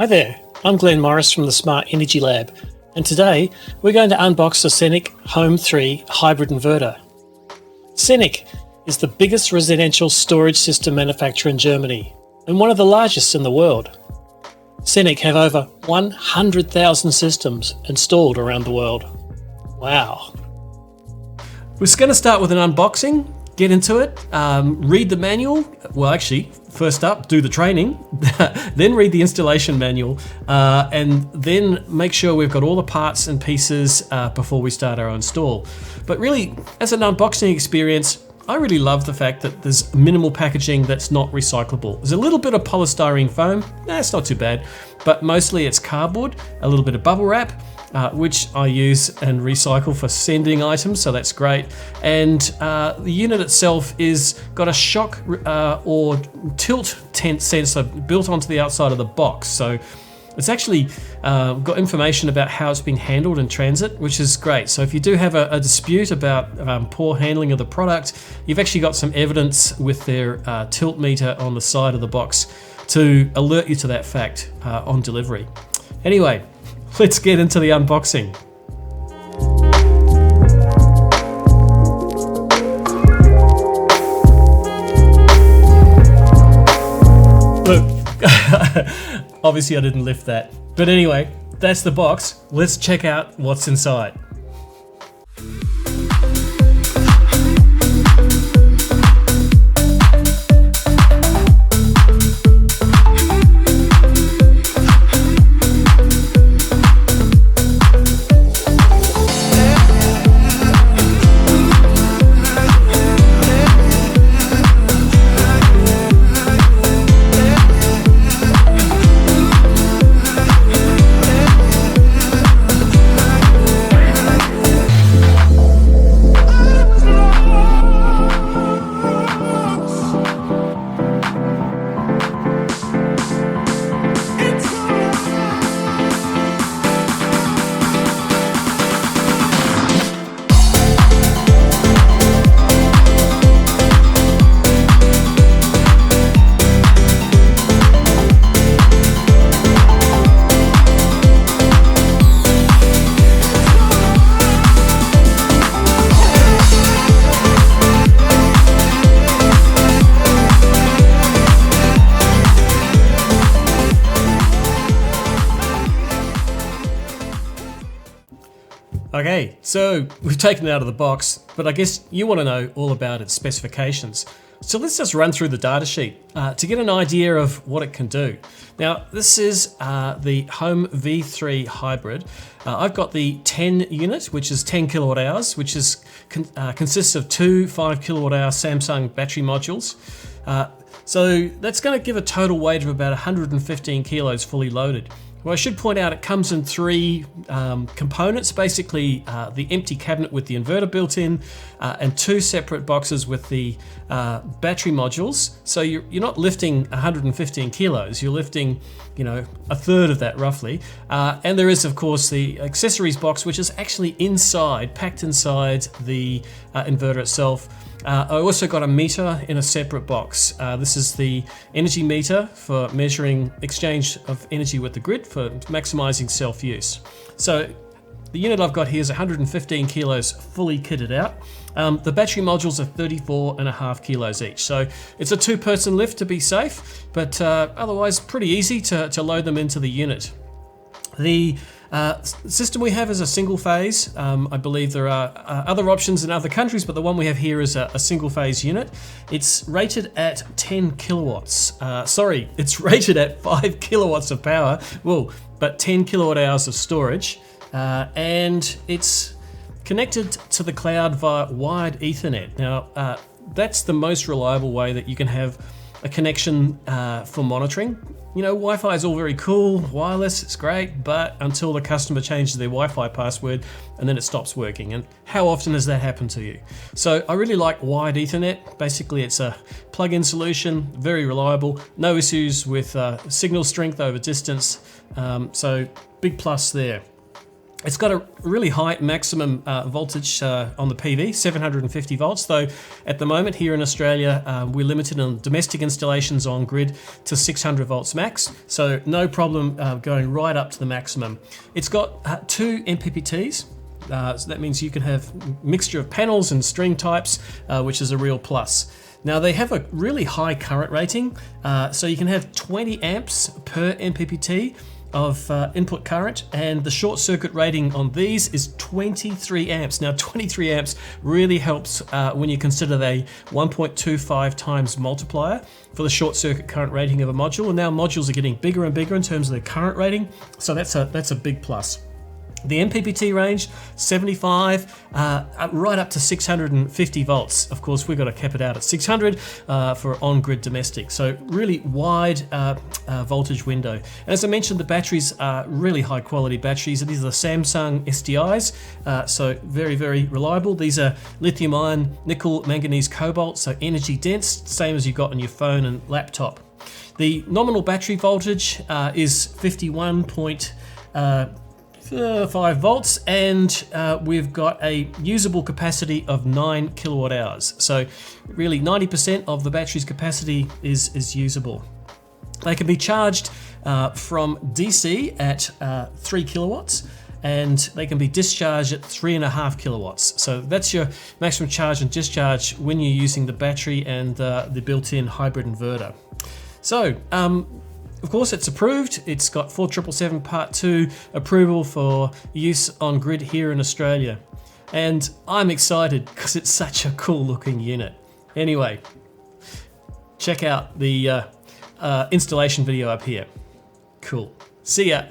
Hi there, I'm Glenn Morris from the Smart Energy Lab, and today we're going to unbox the SENEC.Home V3 Hybrid inverter. SENEC is the biggest residential storage system manufacturer in Germany and one of the largest in the world. SENEC have over 100,000 systems installed around the world. Wow. We're going to start with an unboxing, get into it, read the manual. Well, actually, first up, do the training, then read the installation manual, and then make sure we've got all the parts and pieces before we start our install. But really, as an unboxing experience, I really love the fact that there's minimal packaging that's not recyclable. There's a little bit of polystyrene foam, it's not too bad, but mostly it's cardboard, a little bit of bubble wrap, which I use and recycle for sending items, so that's great. And the unit itself is got a shock or tilt sensor built onto the outside of the box. So it's actually got information about how it's been handled in transit, which is great. So if you do have a dispute about poor handling of the product, you've actually got some evidence with their tilt meter on the side of the box to alert you to that fact on delivery. Anyway, let's get into the unboxing. Look, obviously I didn't lift that. But anyway, that's the box. Let's check out what's inside. Okay, so we've taken it out of the box, but I guess you want to know all about its specifications. So let's just run through the data sheet to get an idea of what it can do. Now, this is the Home V3 Hybrid. I've got the 10 unit, which is 10 kilowatt hours, which is consists of two 5 kilowatt hour Samsung battery modules. So that's going to give a total weight of about 115 kilos fully loaded. Well, I should point out it comes in three components, basically the empty cabinet with the inverter built in and two separate boxes with the battery modules. So you're not lifting 115 kilos, you're lifting, a third of that roughly. And there is, of course, the accessories box, which is actually packed inside the inverter itself. I also got a meter in a separate box. This is the energy meter for measuring exchange of energy with the grid for maximizing self-use. So the unit I've got here is 115 kilos fully kitted out. The battery modules are 34.5 kilos each. So it's a two-person lift to be safe, but otherwise pretty easy to load them into the unit. The system we have is a single phase. I believe there are other options in other countries, but the one we have here is a single phase unit. It's rated at 10 kilowatts. It's rated at 5 kilowatts of power, but 10 kilowatt hours of storage. And it's connected to the cloud via wired Ethernet. Now, that's the most reliable way that you can have a connection for monitoring. Wi-Fi is all very cool, wireless, it's great, but until the customer changes their Wi-Fi password and then it stops working. And how often has that happened to you? So I really like wired Ethernet. Basically, it's a plug-in solution, very reliable, no issues with signal strength over distance. So big plus there. It's got a really high maximum voltage on the PV, 750 volts, though at the moment here in Australia, we're limited on domestic installations on grid to 600 volts max, so no problem going right up to the maximum. It's got 2 MPPTs, so that means you can have a mixture of panels and string types, which is a real plus. Now they have a really high current rating, so you can have 20 amps per MPPT of input current, and the short circuit rating on these is 23 amps. Now 23 amps really helps when you consider the 1.25 times multiplier for the short circuit current rating of a module, and now modules are getting bigger and bigger in terms of their current rating, so that's a big plus. The MPPT range, 75, right up to 650 volts. Of course, we've got to cap it out at 600 for on-grid domestic. So really wide voltage window. And as I mentioned, the batteries are really high quality batteries. These are the Samsung SDIs, so very, very reliable. These are lithium ion, nickel, manganese, cobalt, so energy dense, same as you got on your phone and laptop. The nominal battery voltage is 51.5 volts, and we've got a usable capacity of 9 kilowatt hours. So really 90% of the battery's capacity is usable. They can be charged from DC at 3 kilowatts, and they can be discharged at 3.5 kilowatts. So that's your maximum charge and discharge when you're using the battery and the built-in hybrid inverter. So of course, it's approved. It's got 4777 Part 2 approval for use on grid here in Australia. And I'm excited because it's such a cool looking unit. Anyway, check out the installation video up here. Cool. See ya.